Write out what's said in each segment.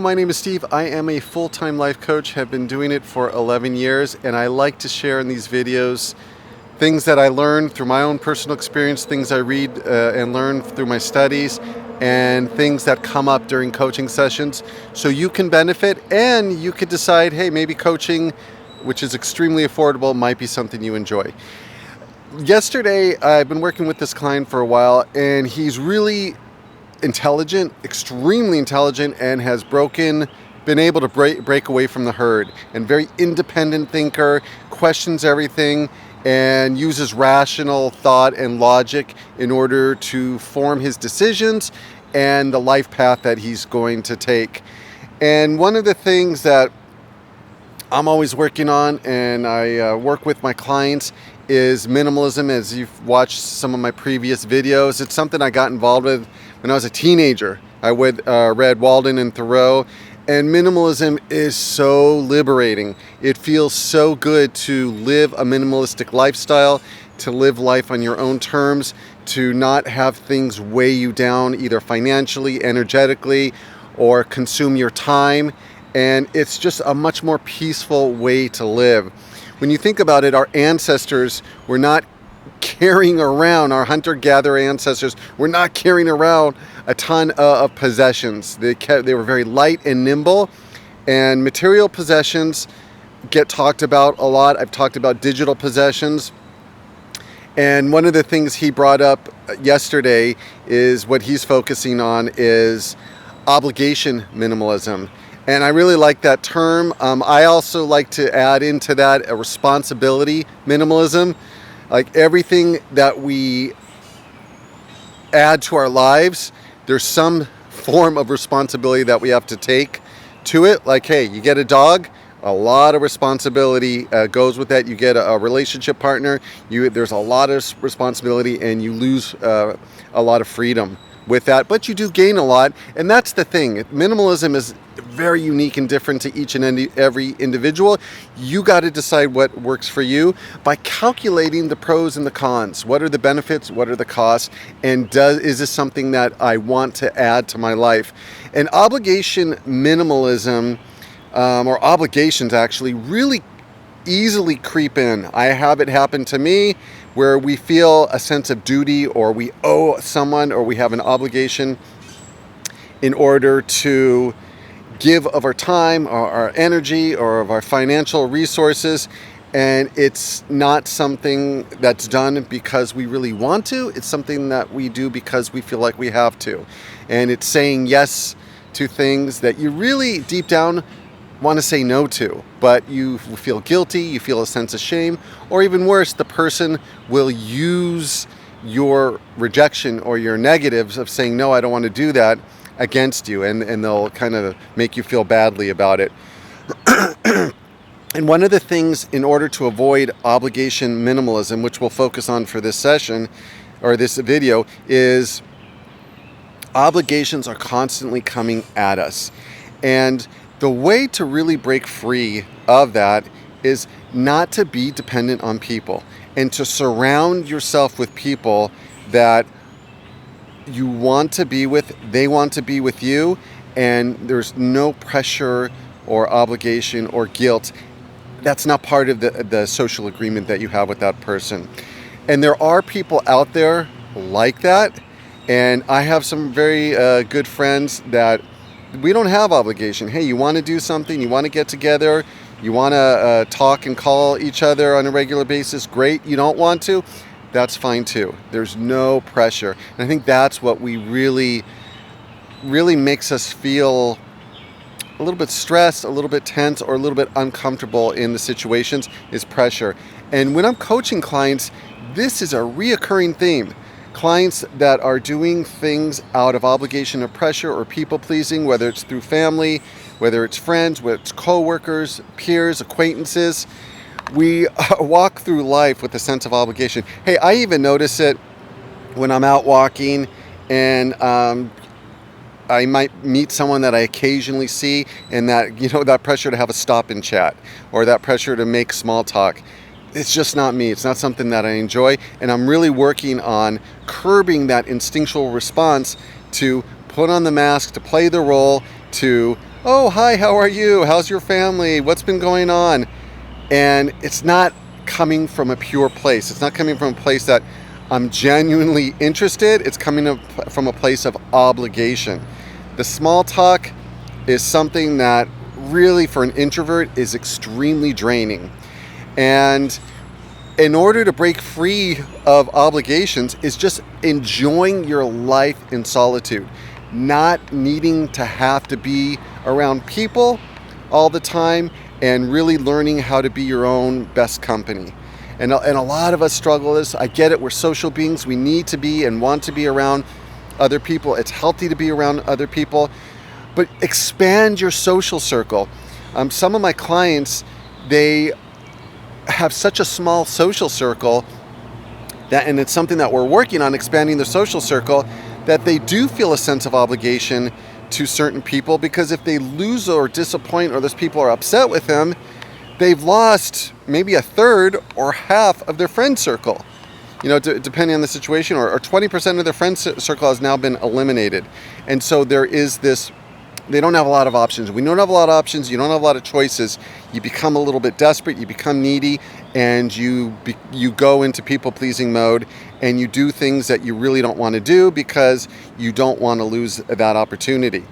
my name is Steve. I am a full-time life coach, have been doing it for 11 years, and I like to share in these videos things that I learned through my own personal experience, things I read and learn through my studies, and things that come up during coaching sessions so you can benefit and you could decide, hey, maybe coaching, which is extremely affordable, might be something you enjoy. Yesterday, I've been working with this client for a while, and he's really intelligent, extremely intelligent, and has been able to break away from the herd, and very independent thinker, questions everything, and uses rational thought and logic in order to form his decisions and the life path that he's going to take. And one of the things that I'm always working on, and I work with my clients, is minimalism. As you've watched some of my previous videos, it's something I got involved with when I was a teenager. I read Walden and Thoreau, and minimalism is so liberating. It feels so good to live a minimalistic lifestyle, to live life on your own terms, to not have things weigh you down either financially, energetically, or consume your time. And it's just a much more peaceful way to live. When you think about it, our ancestors were not carrying around, our hunter-gatherer ancestors were not carrying around a ton of possessions. They were very light and nimble, and material possessions get talked about a lot. I've talked about digital possessions, and one of the things he brought up yesterday is what he's focusing on is obligation minimalism. And I really like that term. I also like to add into that a responsibility minimalism. Like everything that we add to our lives, there's some form of responsibility that we have to take to it. Like, hey, you get a dog, a lot of responsibility goes with that. You get a relationship partner, there's a lot of responsibility, and you lose a lot of freedom with that, but you do gain a lot. And that's the thing. Minimalism is very unique and different to each and every individual. You got to decide what works for you by calculating the pros and the cons. What are the benefits? What are the costs? And is this something that I want to add to my life? And obligation minimalism, or obligations actually, really easily creep in. I have it happen to me where we feel a sense of duty, or we owe someone, or we have an obligation in order to give of our time or our energy or of our financial resources, and it's not something that's done because we really want to. It's something that we do because we feel like we have to, and it's saying yes to things that you really deep down want to say no to, but you feel guilty, you feel a sense of shame, or even worse, the person will use your rejection or your negatives of saying, no, I don't want to do that, against you, and they'll kind of make you feel badly about it. And one of the things, in order to avoid obligation minimalism, which we'll focus on for this session or this video, is obligations are constantly coming at us. And the way to really break free of that is not to be dependent on people, and to surround yourself with people that you want to be with, they want to be with you, and there's no pressure or obligation or guilt. That's not part of the social agreement that you have with that person. And there are people out there like that, and I have some very good friends that we don't have obligation. Hey, you want to do something, you want to get together, you want to talk and call each other on a regular basis, great. You don't want to, that's fine too. There's no pressure. And I think that's what we really makes us feel a little bit stressed, a little bit tense, or a little bit uncomfortable in the situations, is pressure. And when I'm coaching clients, this is a reoccurring theme. Clients that are doing things out of obligation or pressure or people pleasing, whether it's through family, whether it's friends, whether it's coworkers, peers, acquaintances, we walk through life with a sense of obligation. Hey, I even notice it when I'm out walking, and I might meet someone that I occasionally see, and that pressure to have a stop and chat, or that pressure to make small talk. It's just not me. It's not something that I enjoy, and I'm really working on curbing that instinctual response to put on the mask, to play the role, to oh, hi, how are you? How's your family? What's been going on? And it's not coming from a pure place. It's not coming from a place that I'm genuinely interested. It's coming from a place of obligation. The small talk is something that really, for an introvert, is extremely draining. And in order to break free of obligations is just enjoying your life in solitude, not needing to have to be around people all the time, and really learning how to be your own best company. And a lot of us struggle with this. I get it. We're social beings. We need to be and want to be around other people. It's healthy to be around other people, but expand your social circle. Some of my clients, they have such a small social circle that, and it's something that we're working on, expanding the social circle, that they do feel a sense of obligation to certain people, because if they lose or disappoint, or those people are upset with them, they've lost maybe a third or half of their friend circle, depending on the situation, or 20% of their friend circle has now been eliminated. And so there is this, they don't have a lot of options. We don't have a lot of options. You don't have a lot of choices. You become a little bit desperate. You become needy, and you go into people-pleasing mode, and you do things that you really don't want to do because you don't want to lose that opportunity.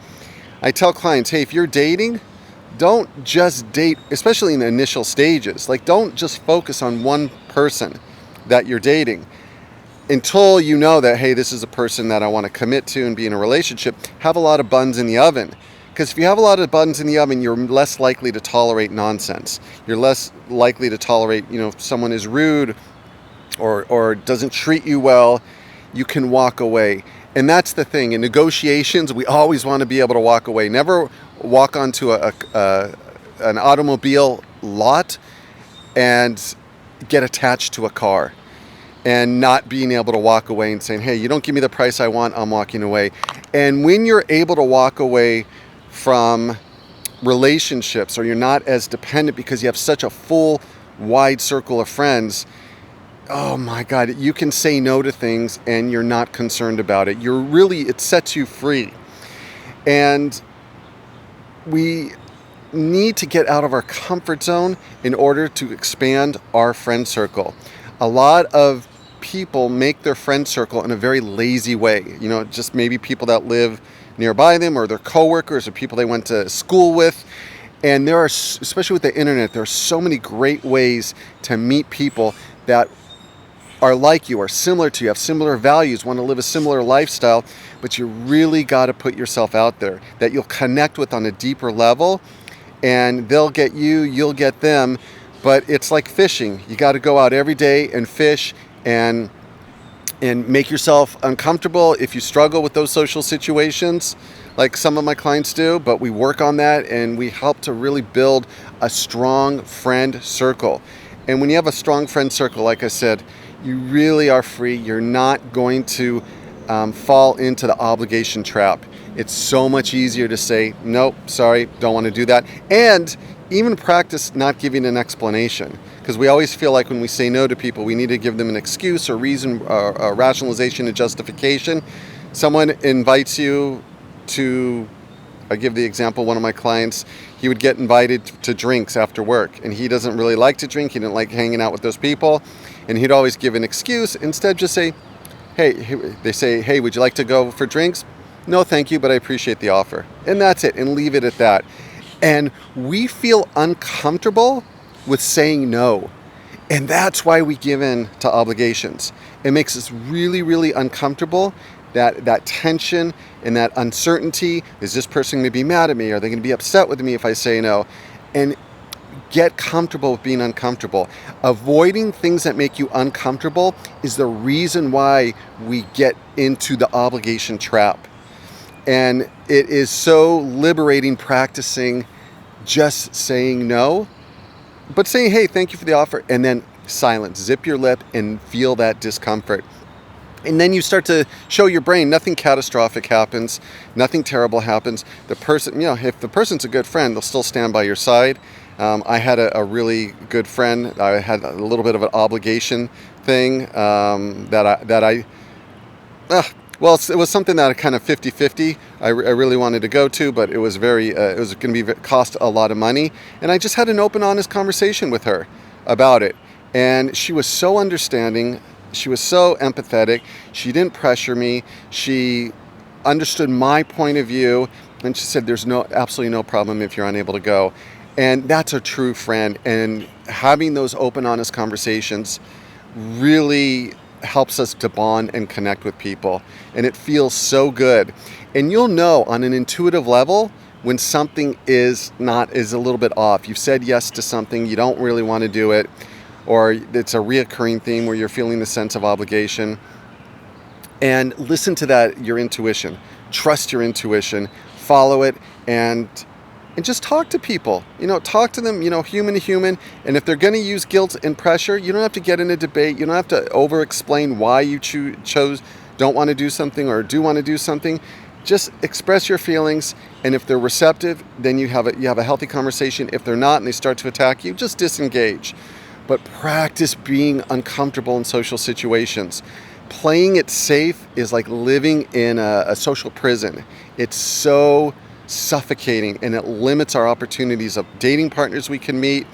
I tell clients, hey, if you're dating, don't just date, especially in the initial stages. Like, don't just focus on one person that you're dating until you know that, hey, this is a person that I want to commit to and be in a relationship. Have a lot of buns in the oven. Because if you have a lot of buns in the oven, you're less likely to tolerate nonsense. You're less likely to tolerate, if someone is rude or doesn't treat you well, you can walk away. And that's the thing. In negotiations, we always want to be able to walk away. Never walk onto an automobile lot and get attached to a car and not being able to walk away and saying, hey, you don't give me the price I want, I'm walking away. And when you're able to walk away from relationships, or you're not as dependent because you have such a full, wide circle of friends, oh my God, you can say no to things and you're not concerned about it. It sets you free. And we need to get out of our comfort zone in order to expand our friend circle. A lot of people make their friend circle in a very lazy way. Just maybe people that live nearby them, or their coworkers, or people they went to school with. And there are, especially with the internet, there are so many great ways to meet people that are like you, are similar to you, have similar values, want to live a similar lifestyle, but you really got to put yourself out there that you'll connect with on a deeper level, and they'll get you, you'll get them. But it's like fishing. You got to go out every day and fish and make yourself uncomfortable if you struggle with those social situations, like some of my clients do. But we work on that, and we help to really build a strong friend circle. And when you have a strong friend circle, like I said, you really are free. You're not going to fall into the obligation trap. It's so much easier to say, nope, sorry, don't want to do that. And even practice not giving an explanation, because we always feel like when we say no to people, we need to give them an excuse or reason, a rationalization, a justification. Someone invites you to, I give the example, one of my clients, he would get invited to drinks after work, and he doesn't really like to drink. He didn't like hanging out with those people, and he'd always give an excuse. Instead, just say, hey, they say, hey, would you like to go for drinks? No, thank you, but I appreciate the offer. And that's it, and leave it at that. And we feel uncomfortable with saying no. And that's why we give in to obligations. It makes us really, really uncomfortable. That tension and that uncertainty. Is this person going to be mad at me? Are they going to be upset with me if I say no? And get comfortable with being uncomfortable. Avoiding things that make you uncomfortable is the reason why we get into the obligation trap. And it is so liberating practicing just saying no, but saying, hey, thank you for the offer, and then silence, zip your lip and feel that discomfort. And then you start to show your brain nothing catastrophic happens, nothing terrible happens. The person, if the person's a good friend, they'll still stand by your side. I had a really good friend. I had a little bit of an obligation thing Well, it was something that kind of 50-50. I really wanted to go to, but it was it was going to be cost a lot of money. And I just had an open, honest conversation with her about it. And she was so understanding. She was so empathetic. She didn't pressure me. She understood my point of view. And she said, there's absolutely no problem if you're unable to go. And that's a true friend. And having those open, honest conversations really helps us to bond and connect with people, and it feels so good. And you'll know on an intuitive level when something is a little bit off. You've said yes to something, you don't really want to do it, or it's a reoccurring theme where you're feeling the sense of obligation. And listen to that, your intuition. Trust your intuition, follow it, and just talk to people. Talk to them, human to human. And if they're going to use guilt and pressure, you don't have to get in a debate. You don't have to over-explain why you don't want to do something or do want to do something. Just express your feelings, and if they're receptive, then you have a healthy conversation. If they're not and they start to attack you, just disengage. But practice being uncomfortable in social situations. Playing it safe is like living in a social prison. It's so suffocating, and it limits our opportunities of dating partners we can meet,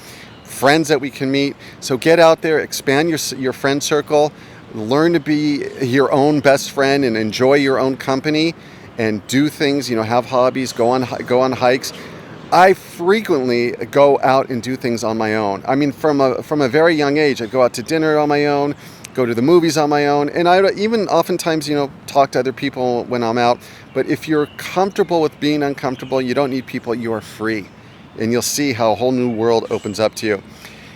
friends that we can meet. So get out there, expand your friend circle, learn to be your own best friend and enjoy your own company, and do things, have hobbies, go on hikes. I frequently go out and do things on my own. I mean, from a very young age, I'd go out to dinner on my own, go to the movies on my own, and I even oftentimes, talk to other people when I'm out. But if you're comfortable with being uncomfortable, you don't need people, you are free. And you'll see how a whole new world opens up to you.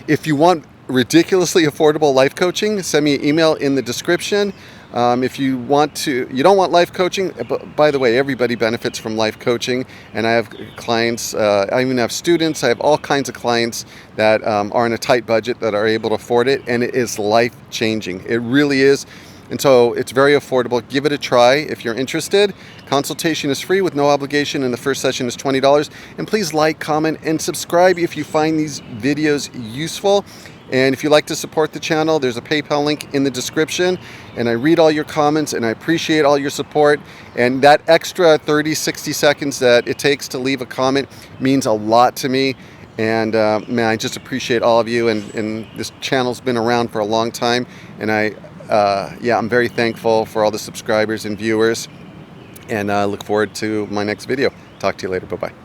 If you want ridiculously affordable life coaching, send me an email in the description. If you don't want life coaching, but by the way, everybody benefits from life coaching. And I have clients, I even have students, I have all kinds of clients that are in a tight budget that are able to afford it. And it is life-changing. It really is. And so it's very affordable. Give it a try if you're interested. Consultation is free with no obligation, and the first session is $20. And please like, comment, and subscribe if you find these videos useful. And if you'd like to support the channel, there's a PayPal link in the description. And I read all your comments, and I appreciate all your support. And that extra 30, 60 seconds that it takes to leave a comment means a lot to me. And man, I just appreciate all of you. And this channel's been around for a long time. And I'm very thankful for all the subscribers and viewers. And I look forward to my next video. Talk to you later. Bye-bye.